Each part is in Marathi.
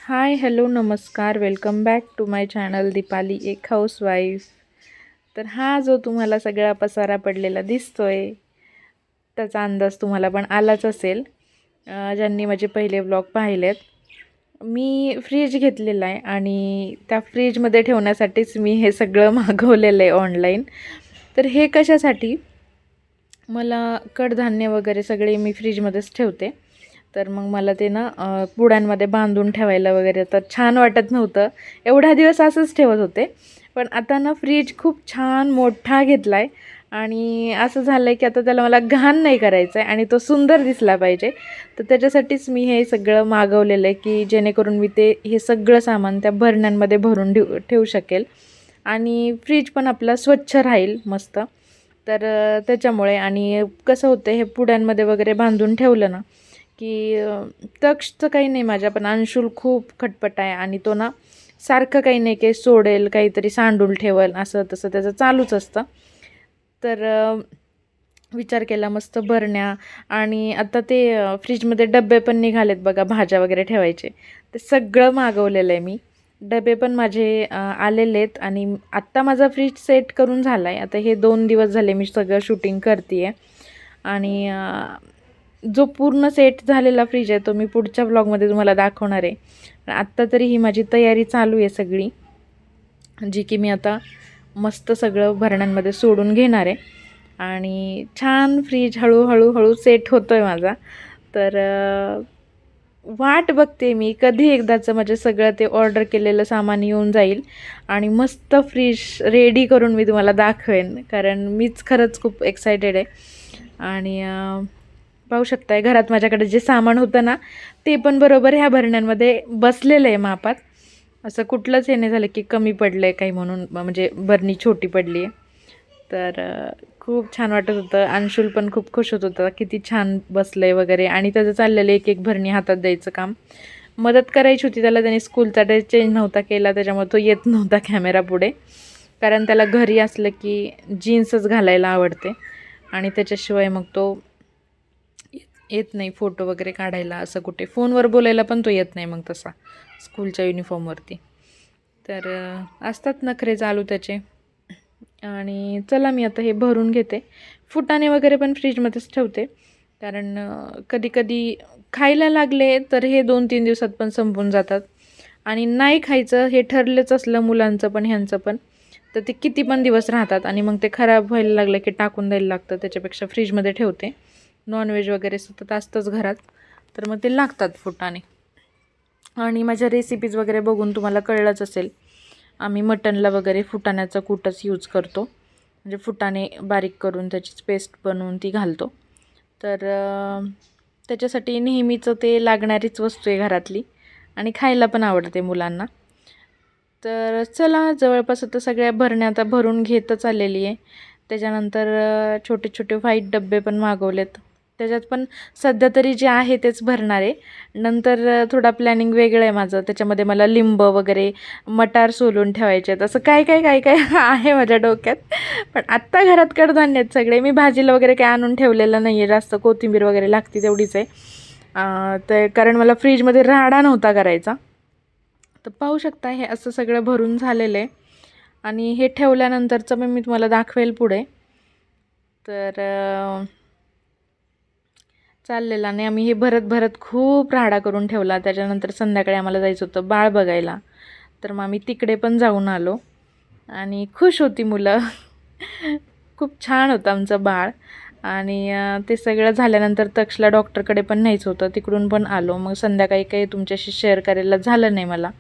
हाय हॅलो नमस्कार welcome back to my channel Deepali एक हाऊसवाईफ. तर हा जो तुम्हाला सगळा पसारा पडलेला दिसतोय त्याचा अंदाज तुम्हाला पण आलाच असेल ज्यांनी माझे पहिले व्लॉग पाहिलेत. मी फ्रीज घेतलेला आहे आणि त्या फ्रीजमध्ये ठेवण्यासाठीच मी हे सगळं मागवलेलं आहे ऑनलाईन. तर हे कशासाठी, मला कडधान्य वगैरे सगळे मी फ्रीजमध्येच ठेवते. तर मग मला ते ना पुड्यांमध्ये बांधून ठेवायला वगैरे तर छान वाटत नव्हतं. एवढ्या दिवस असंच ठेवत होते, पण आता ना फ्रीज खूप छान मोठा घेतला आहे आणि असं झालं आहे की आता त्याला मला घाण नाही करायचं आहे आणि तो सुंदर दिसला पाहिजे. तर त्याच्यासाठीच मी हे सगळं मागवलेलं आहे की जेणेकरून मी ते हे सगळं सामान त्या भरण्यांमध्ये भरून ठेवू शकेल आणि फ्रीज पण आपला स्वच्छ राहील मस्त. तर त्याच्यामुळे आणि कसं होतं हे पुड्यांमध्ये वगैरे बांधून ठेवलं ना की तक्षचं काही नाही माझ्या, पण अंशुल खूप खटपट आहे आणि तो ना सारखं काही नाही काही सोडेल, काहीतरी सांडून ठेवल, असं तसं त्याचं चालूच असतं. तर विचार केला मस्त भरण्या आणि आता ते फ्रीजमध्ये डबे पण निघालेत बघा भाज्या वगैरे ठेवायचे. ते सगळं मागवलेलं आहे मी. डबे पण माझे आलेले आहेत आणि आत्ता माझा फ्रीज सेट करून झाला आहे. आता हे 2 दिवस झाले मी सगळं शूटिंग करते आहे आणि जो पूर्ण सेट झालेला फ्रीज आहे तो मी पुढच्या व्लॉगमध्ये तुम्हाला दाखवणार आहे. आत्ता तरी ही माझी तयारी चालू आहे सगळी, जी की मी आता मस्त सगळं भरण्यांमध्ये सोडून घेणार आहे आणि छान फ्रीज हळूहळू सेट होतो आहे माझा. तर वाट बघते मी कधी एकदाचं म्हणजे सगळं ते ऑर्डर केलेलं सामान येऊन जाईल आणि मस्त फ्रीज रेडी करून मी तुम्हाला दाखवेन, कारण मीच खरंच खूप एक्सायटेड आहे. आणि पाहू शकताय घरात माझ्याकडे जे सामान होतं ना ते पण बरोबर ह्या भरण्यांमध्ये बसलेलं आहे मापात. असं कुठलंच हे नाही झालं की कमी पडलं आहे काही म्हणून, म्हणजे भरणी छोटी पडली आहे. तर खूप छान वाटत होतं. अंशुल पण खूप खुश होत होतं किती छान बसलं आहे वगैरे आणि त्याचं चाललेलं एक एक भरणी हातात द्यायचं काम. मदत करायची होती त्याला, त्याने स्कूलचा ड्रेस चेंज नव्हता केला त्याच्यामुळे तो येत नव्हता कॅमेरापुढे, कारण त्याला घरी असलं की जीन्सच घालायला आवडते आणि त्याच्याशिवाय मग तो येत नाही फोटो वगैरे काढायला, असं कुठे फोनवर बोलायला पण तो येत नाही मग तसा स्कूलच्या युनिफॉर्मवरती. तर असतात नखरे चालू त्याचे. आणि चला मी आता हे भरून घेते. फुटाणे वगैरे पण फ्रीजमध्येच ठेवते, कारण कधी कधी खायला लागले तर हे 2-3 दिवसात पण संपून जातात आणि नाही खायचं हे ठरलेच असलं मुलांचं पण ह्यांचं पण तर ते किती पण दिवस राहतात आणि मग ते खराब व्हायला लागलं की टाकून द्यायला लागतं. त्याच्यापेक्षा फ्रीजमध्ये ठेवते. नॉनव्हेज वगैरे सतत असतंच घरात, तर मग ते लागतात फुटाणे. आणि माझ्या रेसिपीज वगैरे बघून तुम्हाला कळलंच असेल, आम्ही मटनला वगैरे फुटाण्याचा कूटच यूज करतो, म्हणजे फुटाणे बारीक करून त्याचीच पेस्ट बनवून ती घालतो. तर त्याच्यासाठी नेहमीचं ते लागणारीच वस्तू आहे घरातली आणि खायला पण आवडते मुलांना. तर चला जवळपास आता सगळ्या भरण्या आता भरून घेतच आलेली आहे. त्याच्यानंतर छोटे छोटे व्हाईट डबे पण मागवलेत, त्याच्यात पण सध्या तरी जे आहे तेच भरणार आहे. नंतर थोडा प्लॅनिंग वेगळं आहे माझं, त्याच्यामध्ये मला लिंब वगैरे मटार सोलून ठेवायचे आहेत, असं काय काय काय काय आहे माझ्या डोक्यात. पण आत्ता घरात कडधान्य आहेत सगळे, मी भाजीला वगैरे काय आणून ठेवलेलं नाही आहे, जास्त कोथिंबीर वगैरे लागते तेवढीच आहे. तर कारण मला फ्रीजमध्ये राडा नव्हता करायचा. तर पाहू शकता हे असं सगळं भरून झालेलं आहे आणि हे ठेवल्यानंतरचं पण मी तुम्हाला दाखवेल पुढे. तर चाललेला नाही, आम्ही हे भरत भरत खूप राडा करून ठेवला. त्याच्यानंतर संध्याकाळी आम्हाला जायचं होतं बाळ बघायला, तर मग आम्ही तिकडे पण जाऊन आलो आणि खुश होती मुलं. खूप छान होतं आमचं बाळ. आणि ते सगळं झाल्यानंतर तक्षला डॉक्टरकडे पण न्यायचं होतं, तिकडून पण आलो. मग संध्याकाळी काही तुमच्याशी शेअर करायला झालं नाही मला.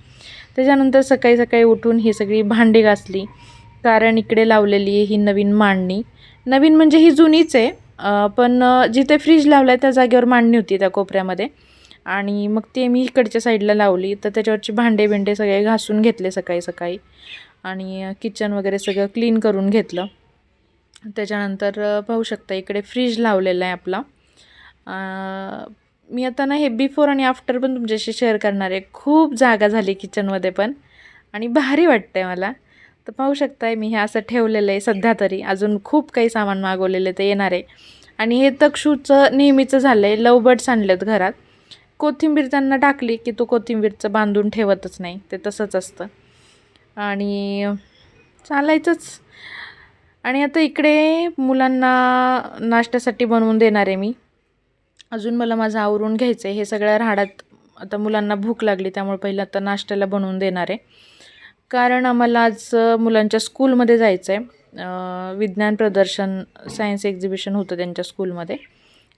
त्याच्यानंतर सकाळी सकाळी उठून ही सगळी भांडी घासली, कारण इकडे लावलेली आहे ही नवीन मांडणी. नवीन म्हणजे ही जुनीच आहे, पण जिथे फ्रीज लावला आहे त्या जागेवर मांडणी होती त्या कोपऱ्यामध्ये, आणि मग ते मी इकडच्या साईडला लावली. तर त्याच्यावरचे भांडे बिंडे सगळे घासून घेतले सकाळी सकाळी आणि किचन वगैरे सगळं क्लीन करून घेतलं. त्याच्यानंतर पाहू शकता इकडे फ्रीज लावलेला आहे आपला. मी आता ना हे बिफोर आणि आफ्टर पण तुमच्याशी शेअर करणार आहे. खूप जागा झाली किचनमध्ये पण आणि भारी वाटतं आहे मला. तर पाहू शकताय मी हे असं ठेवलेलं आहे सध्या तरी, अजून खूप काही सामान मागवलेलं ते येणार आहे. आणि हे तक्षूचं नेहमीचं झालं आहे, लव बर्ड्स आणलेत घरात, कोथिंबीर त्यांना टाकली की तो कोथिंबीरचं बांधून ठेवतच नाही, ते तसंच असतं आणि चालायचंच. आणि आता इकडे मुलांना नाश्त्यासाठी बनवून देणार आहे मी. अजून मला माझं आवरून घ्यायचं आहे. हे सगळ्या राहाडात आता मुलांना भूक लागली त्यामुळे पहिलं आता नाश्त्याला बनवून देणार आहे. कारण आम्हाला आज मुलांच्या स्कूलमध्ये जायचं आहे. विज्ञान प्रदर्शन, सायन्स एक्झिबिशन होतं त्यांच्या स्कूलमध्ये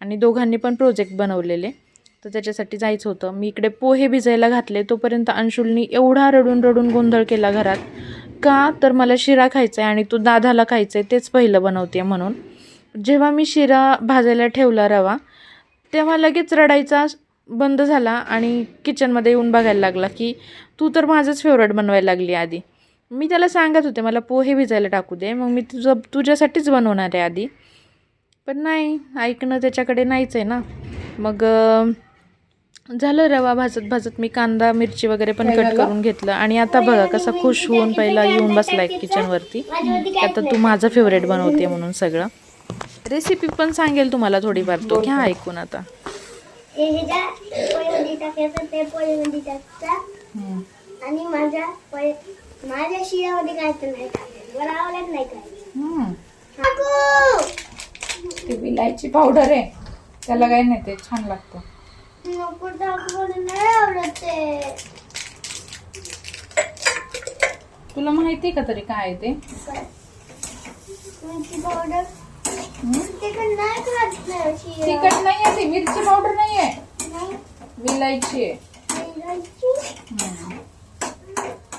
आणि दोघांनी पण प्रोजेक्ट बनवलेले, तर त्याच्यासाठी जायचं होतं. मी इकडे पोहे भिजायला घातले, तोपर्यंत अंशुलनी एवढा रडून रडून गोंधळ केला घरात. का तर मला शिरा खायचा आहे आणि तू दादाला खायचं आहे तेच पहिलं बनवते म्हणून. जेव्हा मी शिरा भाजायला ठेवला रवा, तेव्हा लगेच रडायचा बंद झाला आणि किचनमध्ये येऊन बघायला लागला की तू तर माझंच फेवरेट बनवायला लागली आधी. मी त्याला सांगत होते मला पोहे भिजायला टाकू दे, मग मी तुझ्यासाठीच बनवणार आहे आधी. पण नाही, ऐकणं त्याच्याकडे नाहीच आहे ना. मग झालं रवा भाजत भाजत मी कांदा मिरची वगैरे पण कट करून घेतलं. आणि आता बघा कसा खुश होऊन पहिला येऊन बसलाय किचनवरती, आता तू माझं फेवरेट बनवते म्हणून. सगळं रेसिपी पण सांगेल तुम्हाला थोडीफार, तो घ्या ऐकून आता. आणि माझ्या शिरामध्ये काय तर नाही टाकायचं, मला आवडत नाही काय. ते विलायची पावडर आहे, त्याला काय नाही, ते छान लागतं. नको टाकू, नाही आवडत ते. तुला माहिती का तरी काय ते मिरची पावडर? तिखट नाही खात नाही शिरा. तिखट नाही आहे, ती मिरची पावडर नाही आहे, नाही. विलायची आहे.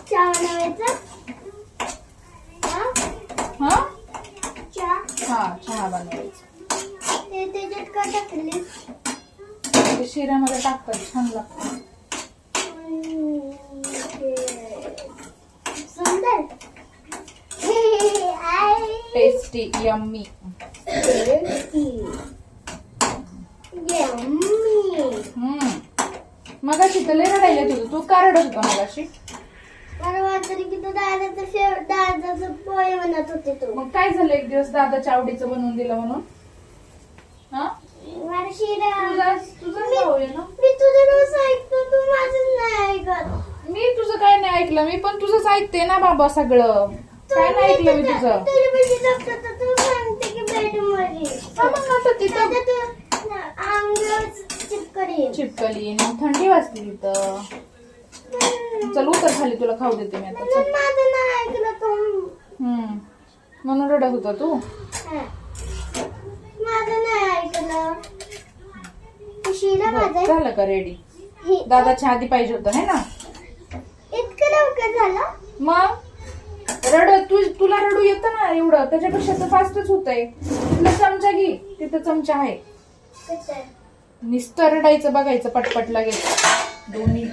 चहा बनवायचा? हा चहा चहा बनवायचा. ते त्याच्यात का टाकली? ते शिऱ्यामध्ये टाकतात, छान लागतं. सुंदर. Tasty, yummy. मगाशी तर लय रडायला तुझं, तू का रडत होता मगाशी? मला वाटलं की तू दादाचं पोहे बनत होते तू. मग काय झालं, एक दिवस दादाच्या आवडीचं बनवून दिलं म्हणून? हा, मला शिरा. तुझा भाऊ आहे ना. मी तुझं रोज ऐकतो, तू माझं नाही ऐकत. मी तुझं काय नाही ऐकलं, मी पण तुझंच ऐकते ना बाबा सगळं. काय नाही ऐकलं मी तुझं. तू सांगते की बेडमध्ये मग आता तिथं चिपकली, मग थंडी वाजते तिथं. चल उतर खाली, तुला खाऊ देते मी आता. माझं नाही ऐकलं तू. म्हणून रडत होता तू. माझं नाही ऐकलं. शिरा माझं झालं का रेडी? दादाच्या आधी पाहिजे होतं है ना. इतकं लवकर झालं? मग तुला रडू येतं ना एवढं, त्याच्यापेक्षा तर फास्टच होतंय. तुला चमचा घे, तिथं चमचा आहे. नुसतं रडायचं बघायचं, पटपट लगेच 2 मिनिट.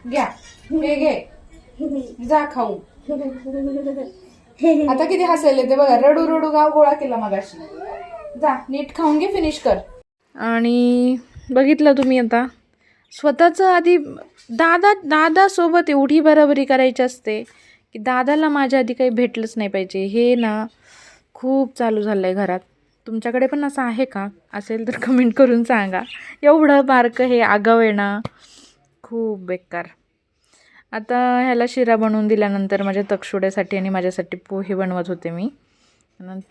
घ्या, हे घे, जा खाऊ. आता किती हसायला ते बघा, रडू रडू गाव गोळा केला मगाशी. जा नीट खाऊन घे, फिनिश कर. आणि बघितलं तुम्ही आता स्वतःचं आधी दादासोबत एवढी बराबरी करायची असते की दादाला माझ्या आधी काही भेटलंच नाही पाहिजे. हे ना खूप चालू झालं आहे घरात. तुमच्याकडे पण असं आहे का? असेल तर कमेंट करून सांगा. एवढं बारकं हे आगाव आहे ना, खूप बेकार. आता ह्याला शिरा बनवून दिल्यानंतर माझ्या तक्षुड्यासाठी आणि माझ्यासाठी पोहे बनवत होते मी.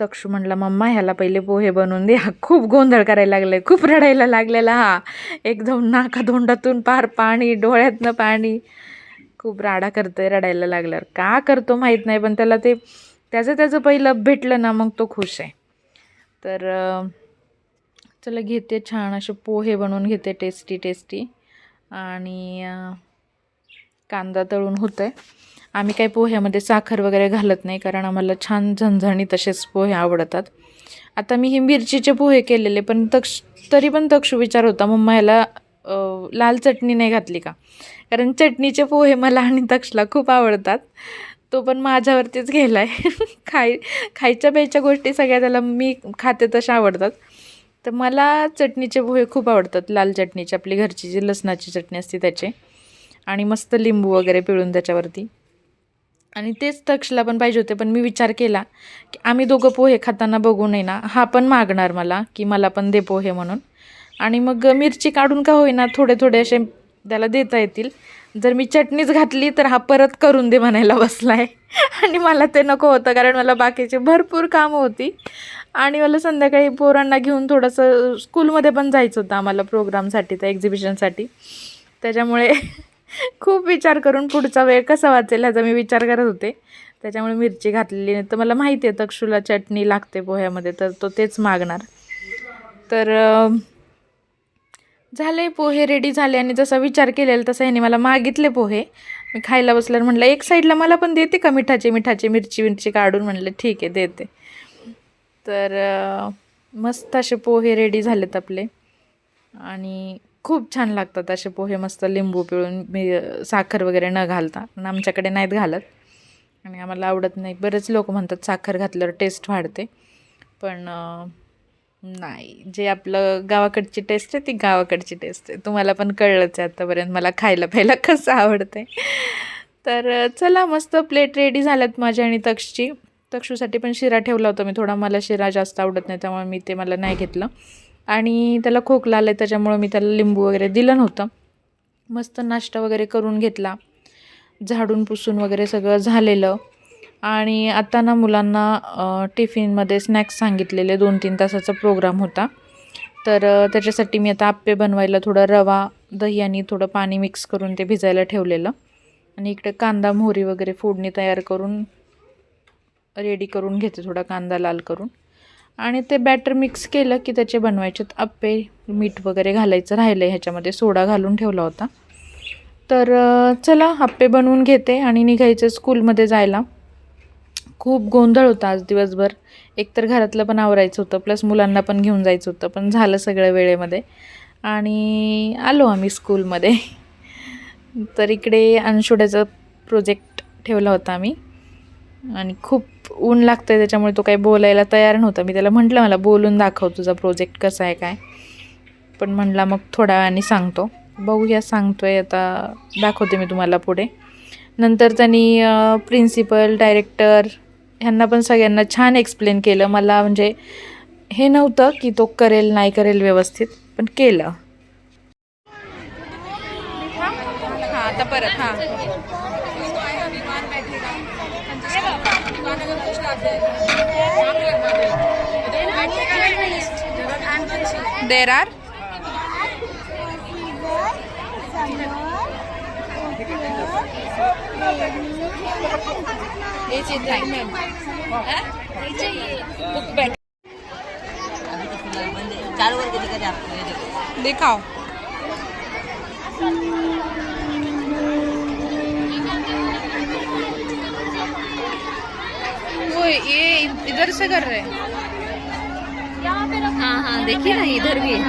तक्षू म्हणला मम्मा ह्याला पहिले पोहे बनवून दे. हा खूप गोंधळ करायला लागलाय, खूप रडायला लागलेला. हा एकदम नाकातोंडातून पार पाणी, डोळ्यातनं पाणी, खूप राडा करतोय रडायला लागल्यावर. का करतो माहीत नाही, पण त्याला ते त्याचं पहिलं भेटलं ना मग तो खुश आहे. तर चला घेते, छान असे पोहे बनवून घेते, टेस्टी. आणि कांदा तळून होतं आहे. आम्ही काही पोह्यामध्ये साखर वगैरे घालत नाही, कारण आम्हाला छान झणझणी तसेच पोहे आवडतात. आता मी हे मिरचीचे पोहे केलेले, पण तरी पण तक्षू विचार होता मम्मा ह्याला लाल चटणी नाही घातली का, कारण चटणीचे पोहे मला आणि तक्षला खूप आवडतात. तो पण माझ्यावरतीच गेला आहे. खायच्या प्यायच्या गोष्टी सगळ्या त्याला मी खाते तशा आवडतात. तर मला चटणीचे पोहे खूप आवडतात, लाल चटणीची, आपली घरची जी लसणाची चटणी असते त्याचे, आणि मस्त लिंबू वगैरे पिळून त्याच्यावरती. आणि तेच तक्षला पण पाहिजे होते, पण मी विचार केला की आम्ही दोघं पोहे खाताना बघू नये ना, हा पण मागणार मला की मला पण दे पोहे म्हणून. आणि मग मिरची काढून का होईना थोडे थोडे असे त्याला देता येतील. जर मी चटणीच घातली तर हा परत करून दे म्हणायला बसला आहे. आणि मला ते नको होतं, कारण मला बाकीची भरपूर कामं होती आणि मला संध्याकाळी पोरांना घेऊन थोडंसं स्कूलमध्ये पण जायचं होतं आम्हाला प्रोग्रामसाठी, त्या एक्झिबिशनसाठी. त्याच्यामुळे खूप विचार करून पुढचा वेळ कसा वाचेल ह्याचा मी विचार करत होते. त्याच्यामुळे मिरची घातलेली नाही. तर मला माहिती आहे तक्षूला चटणी लागते पोह्यामध्ये, तर तो तेच मागणार. तर झाले पोहे रेडी झाले आणि जसा विचार केलेला तसं ह्याने मला मागितले पोहे. मी खायला बसल्यावर म्हटलं एक साईडला मला पण देते का मिठाचे मिरची काढून. म्हटलं ठीक आहे देते. तर मस्त असे पोहे रेडी झालेत आपले आणि खूप छान लागतात असे पोहे, मस्त लिंबू पिळून, साखर वगैरे न घालता. पण आमच्याकडे नाहीत घालत आणि आम्हाला आवडत नाही. बरेच लोक म्हणतात साखर घातल्यावर टेस्ट वाढते, पण नाही, जे आपलं गावाकडची टेस्ट आहे ती गावाकडची टेस्ट आहे. तुम्हाला पण कळलंच आहे आत्तापर्यंत मला खायला प्यायला कसं आवडते. तर चला, मस्त प्लेट रेडी झाल्यात माझ्या आणि तक्षची. तक्षूसाठी पण शिरा ठेवला होता मी थोडा. मला शिरा जास्त आवडत नाही त्यामुळे मला नाही घेतलं. आणि त्याला खोकला आला आहे त्याच्यामुळं मी त्याला लिंबू वगैरे दिलं नव्हतं. मस्त नाश्ता वगैरे करून घेतला, झाडून पुसून वगैरे सगळं झालेलं. आणि आता ना मुलांना टिफिनमध्ये स्नॅक्स सांगितलेले, 2-3 तासाचा प्रोग्राम होता. तर त्याच्यासाठी मी आता आप्पे बनवायला थोडा रवा, दही आणि थोडं पाणी मिक्स करून ते भिजायला ठेवलेलं. आणि इकडे कांदा मोहरी वगैरे फोडणी तयार करून रेडी करून घेते, थोडा कांदा लाल करून. आणि ते बॅटर मिक्स केलं की त्याचे बनवायचे आप्पे. मीठ वगैरे घालायचं राहिलं आहे ह्याच्यामध्ये, सोडा घालून ठेवला होता. तर चला आप्पे बनवून घेते आणि निघायचं स्कूलमध्ये जायला. खूप गोंधळ होता आज दिवसभर. एकतर घरातलं पण आवरायचं होतं, प्लस मुलांना पण घेऊन जायचं होतं, पण झालं सगळं वेळेमध्ये आणि आलो आम्ही स्कूलमध्ये. तर इकडे अंशुड्याचा प्रोजेक्ट ठेवला होता आम्ही आणि खूप ऊन लागतं आहे त्याच्यामुळे तो काही बोलायला तयार नव्हता. मी त्याला म्हटलं मला बोलून दाखव तुझा प्रोजेक्ट कसा आहे काय, पण म्हटला मग थोड्या वेळाने सांगतो. बघूया, सांगतो आहे आता, दाखवते मी तुम्हाला पुढे. नंतर त्यांनी प्रिन्सिपल, डायरेक्टर ह्यांना पण सगळ्यांना छान एक्सप्लेन केलं. मला म्हणजे हे नव्हतं की तो करेल नाही करेल व्यवस्थित, पण केलं. हां आता परत हां देर आर दिखाओ. वो ये इधर से कर रहे हैं. हाँ हाँ देखिए ना इधर भी है.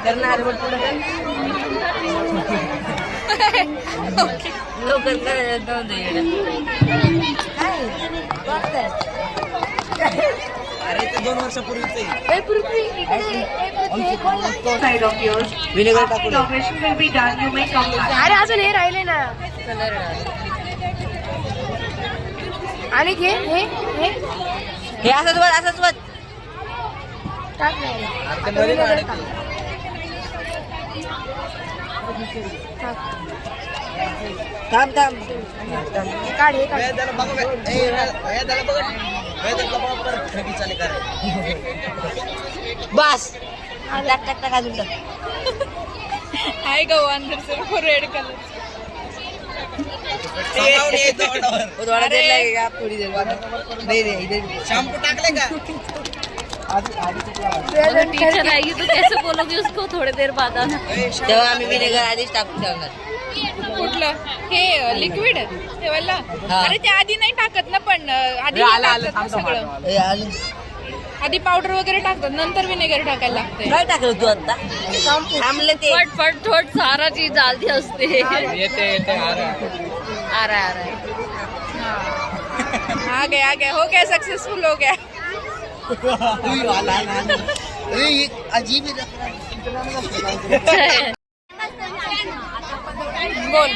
करना है अरे ते 2 वर्षापूर्वीच अरे अजून हे राहिले ना. आणि घे हे असंच वर टाक थांब काढ हे काढ. त्याला बघ ए त्याला बघ परत खरबी चाले कर बस टाक टाक टाक अजून टाक. हाय गो अंदर से रेड कलर. थोड़ा देर लगेगा, थोड़ी देर बाद. नहीं इधर शैम्पू टाकले का टीचर आएगी तो कैसे बोलोगे उसको थोड़ी देर बाद आना. तेव्हा आम्ही विनेगर आधीच टाकून ठेवणार. कुठलं हे लिक्विड ठेवायला? हा. अरे ते आधी नाही टाकत ना, पण आधी टाकतात ना सगळं. आधी पावडर वगैरे टाकतात, नंतर विनेगर टाकायला लागते. काय टाकलं तू आता? थांबले ते फट सारा चीज डालती असते. येते आ रहा आ गया हो गया, सक्सेसफुल हो गया. अजीब बोल.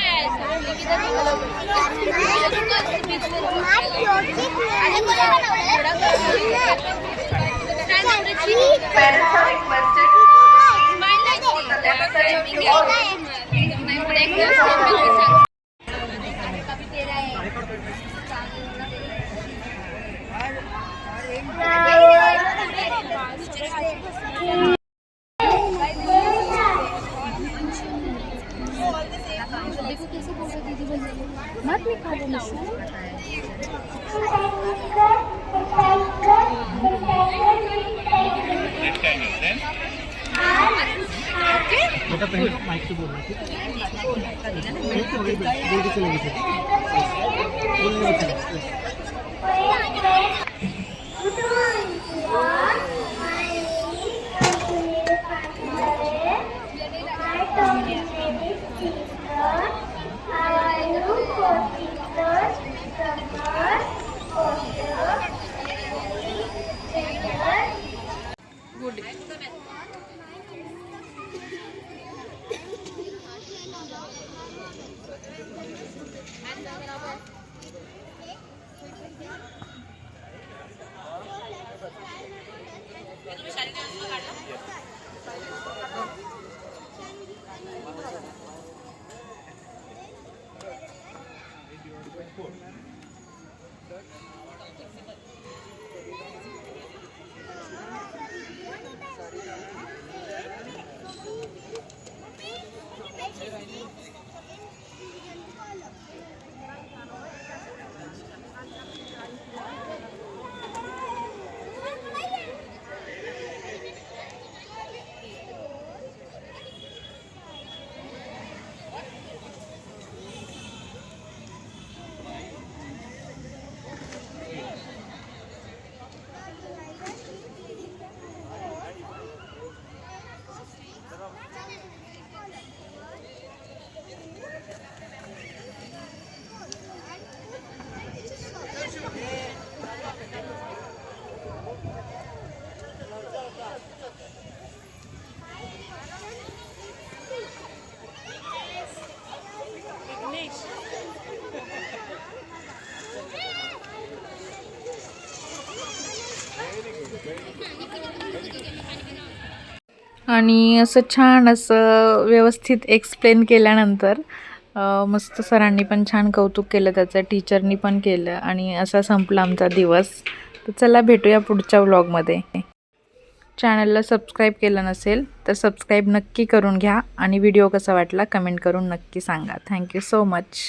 आणि असं छान असं व्यवस्थित एक्सप्लेन केल्यानंतर मस्त सरांनी पण छान कौतुक केलं त्याचं, टीचरनी पण केलं आणि असा संपला आमचा दिवस. तर चला भेटूया पुढच्या व्लॉगमध्ये. चॅनलला सबस्क्राईब केलं नसेल तर सबस्क्राईब नक्की करून घ्या आणि व्हिडिओ कसा वाटला कमेंट करून नक्की सांगा. Thank you so much.